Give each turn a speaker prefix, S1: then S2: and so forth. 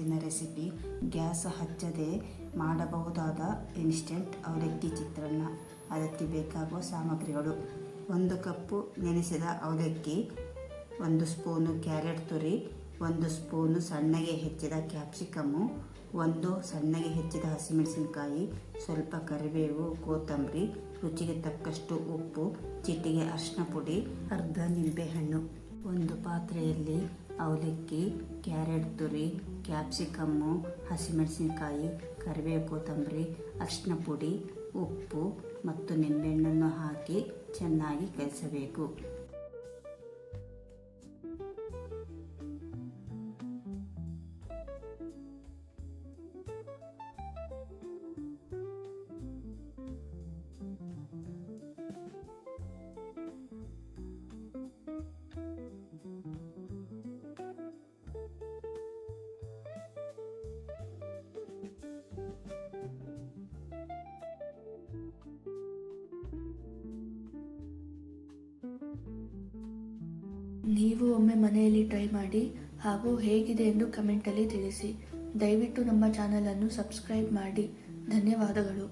S1: ಇವತ್ತಿನ recipe gas ಹಚ್ಚದೆ ಮಾಡಬಹುದಾದ instant ಅವಲಕ್ಕಿ ಚಿತ್ರಾನ್ನ. ಅದಕ್ಕೆ ಬೇಕಾಗುವ ಸಾಮಗ್ರಿಗಳು: 1 ಕಪ್ಪು ನೆನೆಸಿದ ಅವಲಕ್ಕಿ, 1 ಸ್ಪೂನು ಕ್ಯಾರೆಟ್ ತುರಿ, 1 ಸ್ಪೂನು ಸಣ್ಣಗೆ ಹೆಚ್ಚಿದ ಕ್ಯಾಪ್ಸಿಕಮ್ಮು, 1 ಸಣ್ಣಗೆ ಹೆಚ್ಚಿದ ಹಸಿಮೆಣಸಿನಕಾಯಿ, ಸ್ವಲ್ಪ ಕರಿಬೇವು, ಕೊತ್ತಂಬರಿ, ರುಚಿಗೆ ತಕ್ಕಷ್ಟು ಉಪ್ಪು, ಚಿಟಿಕೆ ಅರಿಶಿನ ಪುಡಿ, ಅರ್ಧ ನಿಂಬೆಹಣ್ಣು. ಒಂದು ಪಾತ್ರೆಯಲ್ಲಿ ಅವಲಕ್ಕಿ, ಕ್ಯಾರೆಟ್ ತುರಿ, ಕ್ಯಾಪ್ಸಿಕಮ್ಮು, ಹಸಿಮೆಣಸಿನಕಾಯಿ, ಕರಿಬೇವು, ಕೊತ್ತಂಬರಿ, ಅರಿಶಿನ ಪುಡಿ, ಉಪ್ಪು ಮತ್ತು ನಿಂಬೆಹಣ್ಣನ್ನು ಹಾಕಿ ಚೆನ್ನಾಗಿ ಕಲಿಸಬೇಕು.
S2: ನೀವು ಒಮ್ಮೆ ಮನೆಯಲ್ಲಿ ಟ್ರೈ ಮಾಡಿ ಹಾಗೂ ಹೇಗಿದೆ ಎಂದು ಕಮೆಂಟಲ್ಲಿ ತಿಳಿಸಿ. ದಯವಿಟ್ಟು ನಮ್ಮ ಚಾನಲನ್ನು ಸಬ್ಸ್ಕ್ರೈಬ್ ಮಾಡಿ. ಧನ್ಯವಾದಗಳು.